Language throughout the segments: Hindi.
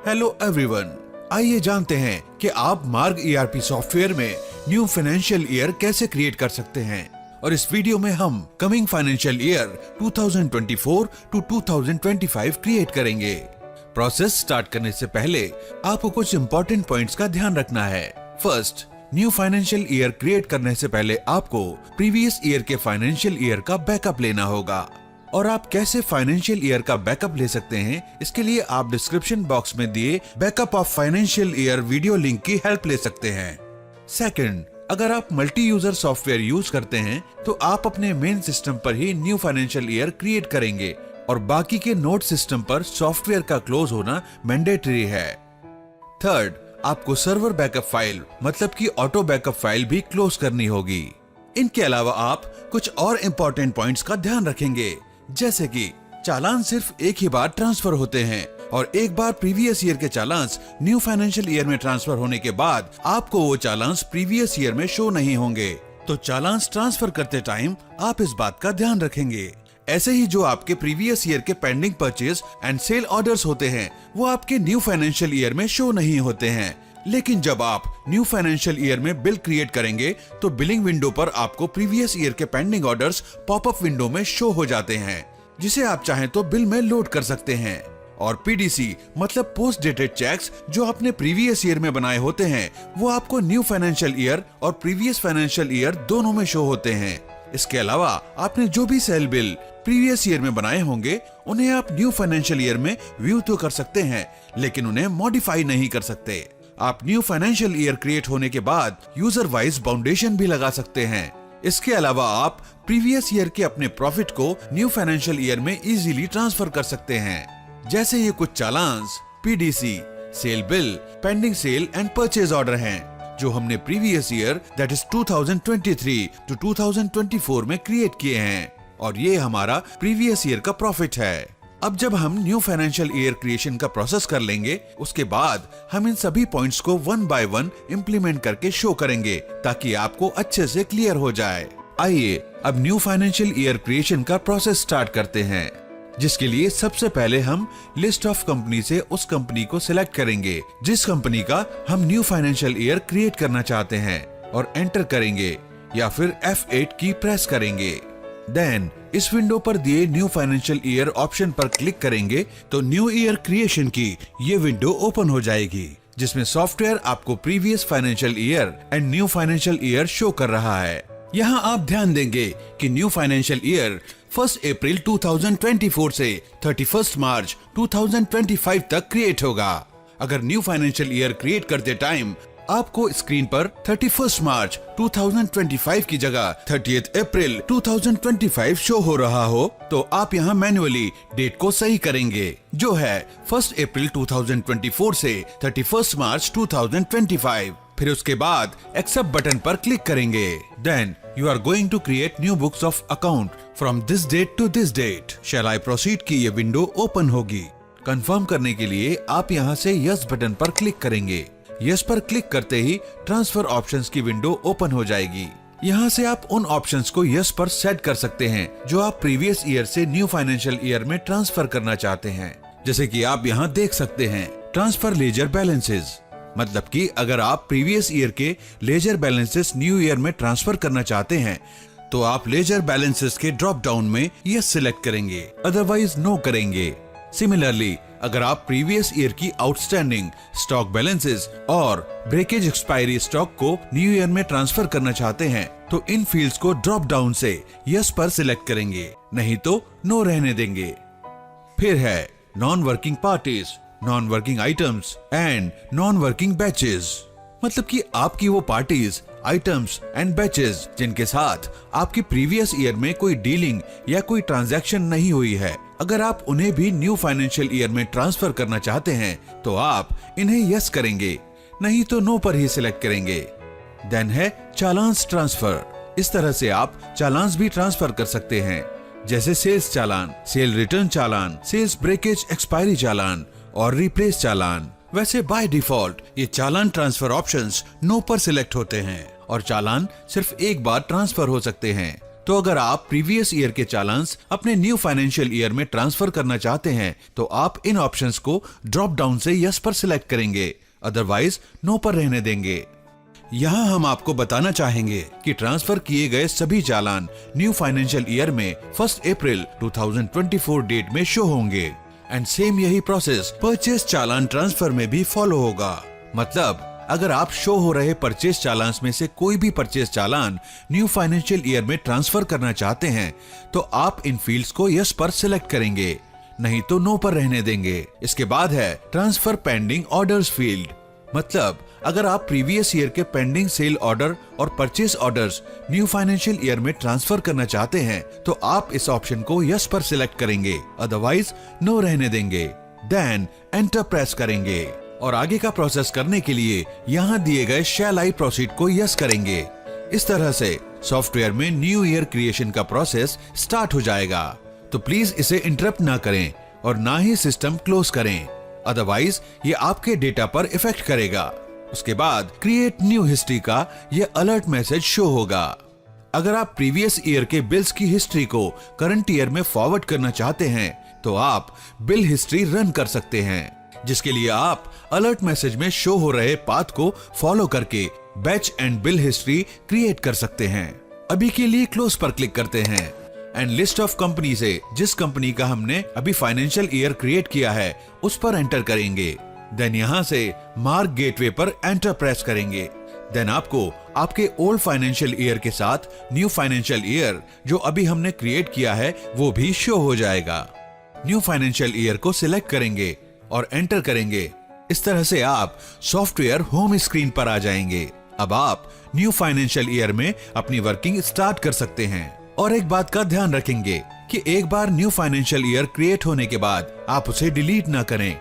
हेलो एवरीवन, आइए जानते हैं कि आप मार्ग ERP सॉफ्टवेयर में न्यू फाइनेंशियल ईयर कैसे क्रिएट कर सकते हैं। और इस वीडियो में हम coming financial year 2024 to 2025 create करेंगे। प्रोसेस स्टार्ट करने से पहले आपको कुछ इम्पोर्टेंट पॉइंट्स का ध्यान रखना है। First, new financial year create करने से पहले आपको प्रीवियस ईयर के फाइनेंशियल ईयर का बैकअप लेना होगा। और आप कैसे फाइनेंशियल ईयर का बैकअप ले सकते हैं, इसके लिए आप डिस्क्रिप्शन बॉक्स में दिए backup of financial year video link की हेल्प ले सकते हैं। सेकंड, अगर आप मल्टी यूजर सॉफ्टवेयर यूज करते हैं तो आप अपने मेन सिस्टम पर ही न्यू फाइनेंशियल ईयर क्रिएट करेंगे और बाकी के नोड सिस्टम पर सॉफ्टवेयर का क्लोज होना मैंडेटरी है। थर्ड, आपको सर्वर बैकअप फाइल मतलब कि ऑटो बैकअप फाइल भी क्लोज करनी होगी। इनके अलावा आप कुछ और इम्पोर्टेंट पॉइंट्स का ध्यान रखेंगे, जैसे कि चालान सिर्फ एक ही बार ट्रांसफर होते हैं और एक बार प्रीवियस ईयर के चालान न्यू फाइनेंशियल ईयर में ट्रांसफर होने के बाद आपको वो चालान प्रीवियस ईयर में शो नहीं होंगे। तो चालान ट्रांसफर करते टाइम आप इस बात का ध्यान रखेंगे। ऐसे ही जो आपके प्रीवियस ईयर के pending purchase and sale orders होते हैं वो आपके न्यू फाइनेंशियल ईयर में शो नहीं होते हैं। लेकिन जब आप न्यू फाइनेंशियल ईयर में बिल क्रिएट करेंगे तो बिलिंग विंडो पर आपको प्रीवियस ईयर के पेंडिंग ऑर्डर्स पॉपअप विंडो में शो हो जाते हैं, जिसे आप चाहें तो बिल में लोड कर सकते हैं। और PDC मतलब पोस्ट डेटेड चेक्स जो आपने प्रीवियस ईयर में बनाए होते हैं वो आपको न्यू फाइनेंशियल ईयर और प्रीवियस फाइनेंशियल ईयर दोनों में शो होते हैं। इसके अलावा आपने जो भी सेल बिल प्रीवियस ईयर में बनाए होंगे उन्हें आप न्यू फाइनेंशियल ईयर में व्यू तो कर सकते हैं, लेकिन उन्हें मॉडिफाई नहीं कर सकते। आप न्यू फाइनेंशियल ईयर क्रिएट होने के बाद यूजर वाइज बाउंडेशन भी लगा सकते हैं। इसके अलावा आप प्रीवियस ईयर के अपने प्रॉफिट को न्यू फाइनेंशियल ईयर में इजीली ट्रांसफर कर सकते हैं। जैसे ये कुछ challans, PDC, sale bill, pending sale and purchase order हैं, जो हमने previous year that is 2023 to 2024 में क्रिएट किए हैं और ये हमारा प्रीवियस ईयर का प्रॉफिट है। अब जब हम न्यू फाइनेंशियल ईयर क्रिएशन का प्रोसेस कर लेंगे, उसके बाद हम इन सभी पॉइंट्स को वन बाय वन इम्प्लीमेंट करके शो करेंगे ताकि आपको अच्छे से क्लियर हो जाए। आइए अब न्यू फाइनेंशियल ईयर क्रिएशन का प्रोसेस स्टार्ट करते हैं, जिसके लिए सबसे पहले हम लिस्ट ऑफ कंपनी से उस कंपनी को सिलेक्ट करेंगे जिस कंपनी का हम न्यू फाइनेंशियल ईयर क्रिएट करना चाहते हैं और एंटर करेंगे या फिर F8 की प्रेस करेंगे। देन इस विंडो पर दिए न्यू फाइनेंशियल ईयर ऑप्शन पर क्लिक करेंगे तो न्यू ईयर क्रिएशन की ये विंडो ओपन हो जाएगी, जिसमें सॉफ्टवेयर आपको previous financial year and new financial year show कर रहा है। यहाँ आप ध्यान देंगे कि न्यू फाइनेंशियल ईयर 1 अप्रैल 2024 से 31 मार्च 2025 तक क्रिएट होगा। अगर न्यू फाइनेंशियल ईयर क्रिएट करते टाइम आपको स्क्रीन पर 31 मार्च 2025 की जगह 30 अप्रैल 2025 शो हो रहा हो तो आप यहाँ मैन्युअली डेट को सही करेंगे, जो है 1 अप्रैल 2024 से 31 मार्च 2025। फिर उसके बाद एक्सेप्ट बटन पर क्लिक करेंगे। Then you are going to create new books of account from this date to this date. Shall I proceed की ये विंडो ओपन होगी। कंफर्म करने के लिए आप यहाँ से यस बटन पर क्लिक करेंगे। यस पर क्लिक करते ही ट्रांसफर ऑप्शंस की विंडो ओपन हो जाएगी। यहाँ से आप उन ऑप्शंस को यस पर सेट कर सकते हैं जो आप प्रीवियस ईयर से न्यू फाइनेंशियल ईयर में ट्रांसफर करना चाहते हैं। जैसे कि आप यहाँ देख सकते हैं, ट्रांसफर लेजर बैलेंसेस, मतलब कि अगर आप प्रीवियस ईयर के लेजर बैलेंसेस न्यू ईयर में ट्रांसफर करना चाहते हैं तो आप लेजर बैलेंसेस के ड्रॉप डाउन में यस सिलेक्ट करेंगे, अदरवाइज नो करेंगे। सिमिलरली अगर आप प्रीवियस ईयर की आउटस्टैंडिंग स्टॉक बैलेंसेस और ब्रेकेज एक्सपायरी स्टॉक को न्यू ईयर में ट्रांसफर करना चाहते हैं तो इन फील्ड्स को ड्रॉप डाउन से यस पर सिलेक्ट करेंगे, नहीं तो नो रहने देंगे। फिर है non working parties, non working items and non working batches, मतलब कि आपकी वो पार्टीज, आइटम्स एंड बैचेस जिनके साथ आपकी प्रीवियस ईयर में कोई डीलिंग या कोई ट्रांजैक्शन नहीं हुई है, अगर आप उन्हें भी न्यू फाइनेंशियल ईयर में ट्रांसफर करना चाहते हैं तो आप इन्हें यस करेंगे, नहीं तो नो पर ही सिलेक्ट करेंगे। देन है चालान्स ट्रांसफर। इस तरह से आप चालान्स भी ट्रांसफर कर सकते हैं, जैसे सेल्स चालान, सेल रिटर्न चालान, सेल्स ब्रेकेज एक्सपायरी चालान और रिप्लेस चालान। वैसे बाय डिफॉल्ट ये चालान ट्रांसफर ऑप्शंस नो पर सिलेक्ट होते हैं और चालान सिर्फ एक बार ट्रांसफर हो सकते हैं। तो अगर आप प्रीवियस ईयर के चालान्स अपने न्यू फाइनेंशियल ईयर में ट्रांसफर करना चाहते हैं तो आप इन ऑप्शंस को ड्रॉप डाउन से यस पर सिलेक्ट करेंगे, अदरवाइज नो पर रहने देंगे। यहाँ हम आपको बताना चाहेंगे कि ट्रांसफर किए गए सभी चालान न्यू फाइनेंशियल ईयर में 1 अप्रैल 2024 डेट में शो होंगे एंड सेम यही प्रोसेस परचेस चालान ट्रांसफर में भी फॉलो होगा। मतलब अगर आप शो हो रहे परचेस चालान में से कोई भी परचेस चालान न्यू फाइनेंशियल ईयर में ट्रांसफर करना चाहते हैं तो आप इन फील्ड्स को यस पर सिलेक्ट करेंगे, नहीं तो नो पर रहने देंगे। इसके बाद है ट्रांसफर पेंडिंग ऑर्डर्स फील्ड। मतलब अगर आप प्रीवियस ईयर के पेंडिंग सेल ऑर्डर और purchase orders new financial year में ट्रांसफर करना चाहते हैं तो आप इस ऑप्शन को यस पर सिलेक्ट करेंगे, अदरवाइज नो रहने देंगे। देन एंटर प्रेस करेंगे और आगे का प्रोसेस करने के लिए यहाँ दिए गए शैल आई प्रोसीड को यस करेंगे। इस तरह से सॉफ्टवेयर में न्यू ईयर क्रिएशन का प्रोसेस स्टार्ट हो जाएगा। तो प्लीज इसे इंटरप्ट ना करें और ना ही सिस्टम क्लोज करें, अदरवाइज ये आपके डेटा पर इफेक्ट करेगा। उसके बाद क्रिएट न्यू हिस्ट्री का ये अलर्ट मैसेज शो होगा। अगर आप प्रीवियस ईयर के बिल्स की हिस्ट्री को करंट ईयर में फॉरवर्ड करना चाहते हैं तो आप बिल हिस्ट्री रन कर सकते हैं, जिसके लिए आप अलर्ट मैसेज में शो हो रहे पाथ को फॉलो करके batch and bill history create कर सकते हैं। अभी के लिए क्लोज पर क्लिक करते हैं एंड लिस्ट ऑफ कंपनी से जिस कंपनी का हमने अभी फाइनेंशियल ईयर क्रिएट किया है उस पर एंटर करेंगे। देन यहाँ से मार्क गेटवे पर एंटर प्रेस करेंगे। देन आपको आपके ओल्ड फाइनेंशियल ईयर के साथ न्यू फाइनेंशियल ईयर जो अभी हमने क्रिएट किया है वो भी शो हो जाएगा। न्यू फाइनेंशियल ईयर को सिलेक्ट करेंगे और एंटर करेंगे। इस तरह से आप सॉफ्टवेयर होम स्क्रीन पर आ जाएंगे। अब आप न्यू फाइनेंशियल ईयर में अपनी वर्किंग स्टार्ट कर सकते हैं। और एक बात का ध्यान रखेंगे कि एक बार न्यू फाइनेंशियल ईयर क्रिएट होने के बाद आप उसे डिलीट ना करें,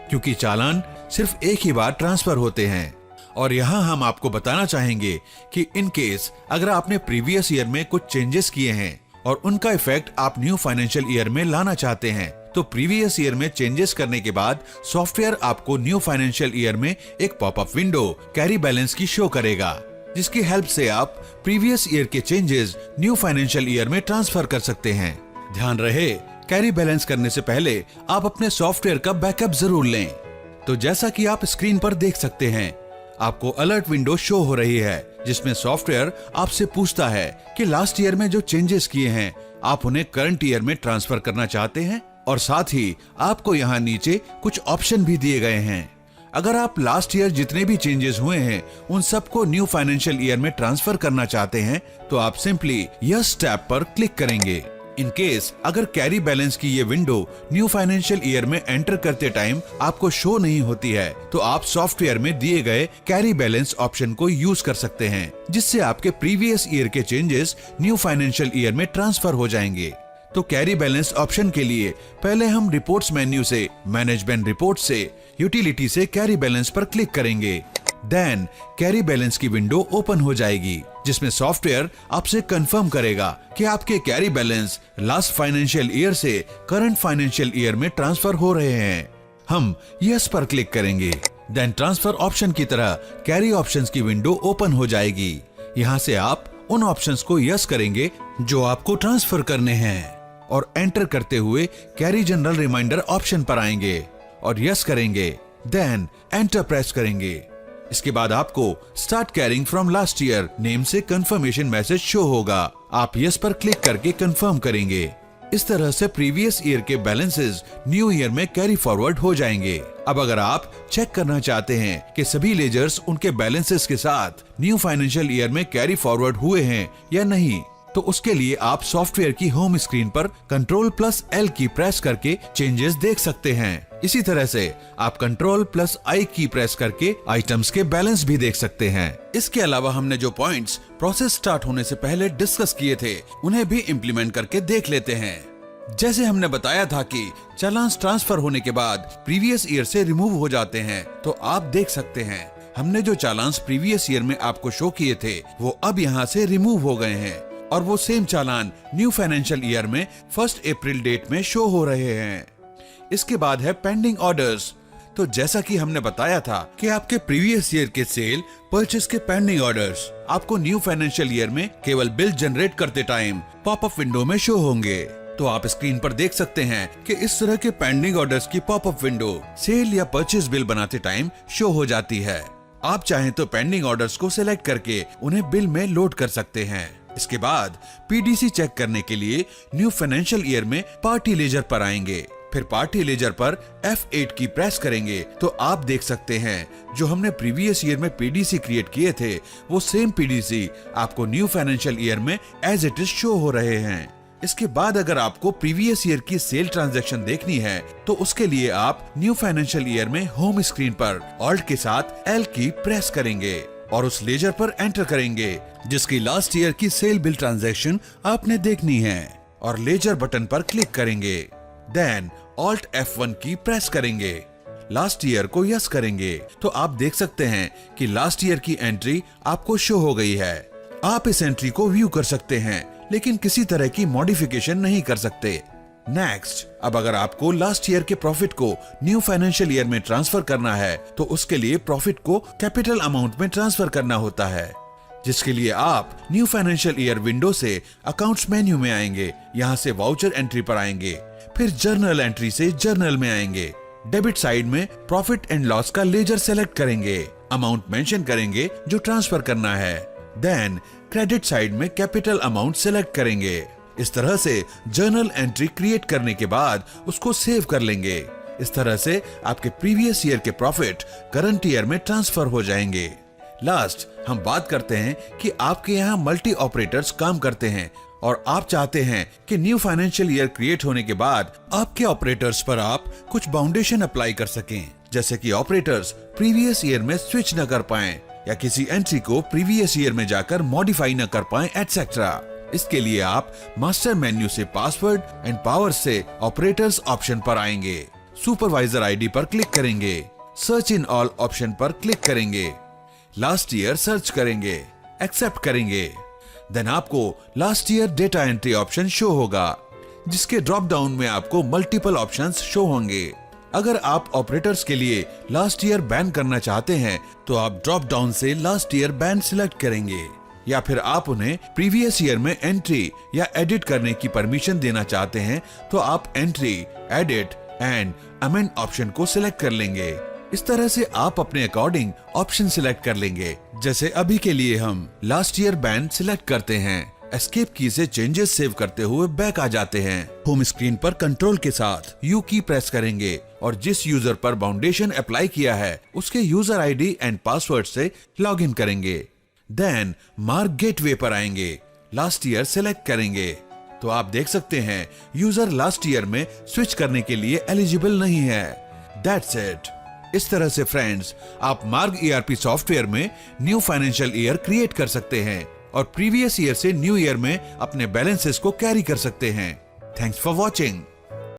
क्योंकि चालान सिर्फ एक ही बार ट्रांसफर होते हैं। और यहाँ हम आपको बताना चाहेंगे कि इन केस अगर आपने प्रीवियस ईयर में कुछ चेंजेस किए हैं और उनका इफेक्ट आप न्यू फाइनेंशियल ईयर में लाना चाहते हैं तो प्रीवियस ईयर में चेंजेस करने के बाद सॉफ्टवेयर आपको न्यू फाइनेंशियल ईयर में एक पॉपअप विंडो कैरी बैलेंस की शो करेगा, जिसकी हेल्प से आप प्रीवियस ईयर के चेंजेस न्यू फाइनेंशियल ईयर में ट्रांसफर कर सकते हैं। ध्यान रहे, कैरी बैलेंस करने से पहले आप अपने सॉफ्टवेयर का बैकअप जरूर लें। तो जैसा कि आप स्क्रीन पर देख सकते हैं, आपको अलर्ट विंडो शो हो रही है जिसमें सॉफ्टवेयर आपसे पूछता है कि लास्ट ईयर में जो चेंजेस किए हैं आप उन्हें करंट ईयर में ट्रांसफर करना चाहते हैं, और साथ ही आपको यहाँ नीचे कुछ ऑप्शन भी दिए गए हैं। अगर आप लास्ट ईयर जितने भी चेंजेस हुए हैं उन सबको न्यू फाइनेंशियल ईयर में ट्रांसफर करना चाहते हैं तो आप सिंपली यस टैब पर क्लिक करेंगे। इन केस अगर कैरी बैलेंस की ये विंडो न्यू फाइनेंशियल ईयर में एंटर करते टाइम आपको शो नहीं होती है तो आप सॉफ्टवेयर में दिए गए कैरी बैलेंस ऑप्शन को यूज कर सकते हैं, जिससे आपके प्रीवियस ईयर के चेंजेस न्यू फाइनेंशियल ईयर में ट्रांसफर हो जाएंगे। तो कैरी बैलेंस ऑप्शन के लिए पहले हम रिपोर्ट्स मेन्यू से मैनेजमेंट रिपोर्ट से यूटिलिटी से कैरी बैलेंस पर क्लिक करेंगे। देन कैरी बैलेंस की विंडो ओपन हो जाएगी जिसमें सॉफ्टवेयर आपसे कंफर्म करेगा कि आपके carry balance last financial year से करंट फाइनेंशियल ईयर में ट्रांसफर हो रहे हैं। हम यस पर क्लिक करेंगे। देन ट्रांसफर ऑप्शन की तरह कैरी ऑप्शंस की विंडो ओपन हो जाएगी। यहाँ से आप उन ऑप्शंस को यस करेंगे जो आपको ट्रांसफर करने हैं और एंटर करते हुए कैरी जनरल रिमाइंडर ऑप्शन पर आएंगे और यस करेंगे। देन एंटर प्रेस करेंगे। इसके बाद आपको start carrying from last year name से कंफर्मेशन मैसेज शो होगा। आप यस पर क्लिक करके कंफर्म करेंगे। इस तरह से प्रीवियस ईयर के बैलेंसेस न्यू ईयर में कैरी फॉरवर्ड हो जाएंगे। अब अगर आप चेक करना चाहते हैं कि सभी लेजर्स उनके बैलेंसेस के साथ न्यू फाइनेंशियल ईयर में कैरी फॉरवर्ड हुए हैं या नहीं, तो उसके लिए आप सॉफ्टवेयर की होम स्क्रीन पर Ctrl+L की प्रेस करके चेंजेस देख सकते हैं। इसी तरह से आप Ctrl+I की प्रेस करके आइटम्स के बैलेंस भी देख सकते हैं। इसके अलावा हमने जो पॉइंट्स प्रोसेस स्टार्ट होने से पहले डिस्कस किए थे उन्हें भी इम्प्लीमेंट करके देख लेते हैं। जैसे हमने बताया था कि चालान ट्रांसफर होने के बाद प्रीवियस ईयर से रिमूव हो जाते हैं, तो आप देख सकते हैं हमने जो चालान प्रीवियस ईयर में आपको शो किए थे वो अब यहाँ से रिमूव हो गए हैं और वो सेम चालान न्यू फाइनेंशियल ईयर में 1 अप्रैल डेट में शो हो रहे हैं। इसके बाद है पेंडिंग ऑर्डर्स। तो जैसा कि हमने बताया था कि आपके प्रीवियस ईयर के सेल परचेस के पेंडिंग ऑर्डर्स आपको न्यू फाइनेंशियल ईयर में केवल बिल जनरेट करते टाइम पॉपअप विंडो में शो होंगे। तो आप स्क्रीन पर देख सकते हैं कि इस तरह के पेंडिंग ऑर्डर्स की पॉपअप विंडो सेल या परचेस बिल बनाते टाइम शो हो जाती है। आप चाहें तो पेंडिंग ऑर्डर्स को सिलेक्ट करके उन्हें बिल में लोड कर सकते हैं। इसके बाद पीडीसी चेक करने के लिए न्यू फाइनेंशियल ईयर में पार्टी लेजर पर आएंगे। फिर पार्टी लेजर पर F8 की प्रेस करेंगे तो आप देख सकते हैं जो हमने प्रीवियस ईयर में पीडीसी क्रिएट किए थे वो सेम पीडीसी आपको न्यू फाइनेंशियल ईयर में एज इट इज शो हो रहे हैं। इसके बाद अगर आपको प्रीवियस ईयर की सेल ट्रांजैक्शन देखनी है तो उसके लिए आप न्यू फाइनेंशियल ईयर में होम स्क्रीन पर ऑल्ट के साथ L की प्रेस करेंगे और उस लेजर पर एंटर करेंगे जिसकी लास्ट ईयर की सेल बिल ट्रांजैक्शन आपने देखनी है और लेजर बटन पर क्लिक करेंगे। देन ऑल्ट F1 की प्रेस करेंगे, लास्ट ईयर को यस करेंगे तो आप देख सकते हैं कि लास्ट ईयर की एंट्री आपको शो हो गई है। आप इस एंट्री को व्यू कर सकते हैं लेकिन किसी तरह की मॉडिफिकेशन नहीं कर सकते। नेक्स्ट, अब अगर आपको लास्ट ईयर के प्रॉफिट को न्यू फाइनेंशियल ईयर में ट्रांसफर करना है तो उसके लिए प्रॉफिट को कैपिटल अमाउंट में ट्रांसफर करना होता है, जिसके लिए आप न्यू फाइनेंशियल ईयर विंडो से अकाउंट्स मेन्यू में आएंगे, यहाँ से वाउचर एंट्री पर आएंगे, फिर जर्नल एंट्री से जर्नल में आएंगे। डेबिट साइड में प्रॉफिट एंड लॉस का लेजर सेलेक्ट करेंगे, अमाउंट मेंशन करेंगे जो ट्रांसफर करना है। देन क्रेडिट साइड में कैपिटल अमाउंट सेलेक्ट करेंगे। इस तरह से जर्नल एंट्री क्रिएट करने के बाद उसको सेव कर लेंगे। इस तरह से आपके प्रीवियस ईयर के प्रॉफिट करंट ईयर में ट्रांसफर हो जाएंगे। लास्ट, हम बात करते हैं कि आपके यहाँ मल्टी ऑपरेटर्स काम करते हैं और आप चाहते हैं कि न्यू फाइनेंशियल ईयर क्रिएट होने के बाद आपके ऑपरेटर्स पर आप कुछ बाउंडेशन अप्लाई कर सकें, जैसे कि ऑपरेटर्स प्रीवियस ईयर में स्विच न कर पाएं या किसी एंट्री को प्रीवियस ईयर में जाकर मॉडिफाई न कर पाएं एटसेट्रा। इसके लिए आप मास्टर मेन्यू से पासवर्ड एंड पावर से ऑपरेटर्स ऑप्शन पर आएंगे, सुपरवाइजर आईडी पर क्लिक करेंगे, सर्च इन ऑल ऑप्शन पर क्लिक करेंगे, लास्ट ईयर सर्च करेंगे, एक्सेप्ट करेंगे। देन आपको last year data entry option show होगा जिसके ड्रॉप डाउन में आपको मल्टीपल ऑप्शंस शो होंगे। अगर आप ऑपरेटर्स के लिए लास्ट ईयर बैन करना चाहते हैं तो आप ड्रॉप डाउन से लास्ट ईयर बैन सिलेक्ट करेंगे, या फिर आप उन्हें प्रीवियस ईयर में एंट्री या एडिट करने की परमिशन देना चाहते हैं तो आप entry, edit and amend option को सिलेक्ट कर लेंगे। इस तरह से आप अपने अकॉर्डिंग ऑप्शन सिलेक्ट कर लेंगे। जैसे अभी के लिए हम लास्ट ईयर बैन सिलेक्ट करते हैं, एस्केप की से चेंजेस सेव करते हुए बैक आ जाते हैं। होम स्क्रीन पर कंट्रोल के साथ यू की प्रेस करेंगे और जिस यूजर पर बाउंडेशन अप्लाई किया है उसके यूजर आईडी एंड पासवर्ड से लॉग इन करेंगे। देन मार्क गेटवे पर आएंगे, लास्ट ईयर सेलेक्ट करेंगे तो आप देख सकते हैं यूजर लास्ट ईयर में स्विच करने के लिए एलिजिबल नहीं है। That's it. इस तरह से फ्रेंड्स, आप मार्ग ईआरपी सॉफ्टवेयर में न्यू फाइनेंशियल ईयर क्रिएट कर सकते हैं और प्रीवियस ईयर से न्यू ईयर में अपने बैलेंसेस को कैरी कर सकते हैं। Thanks for watching.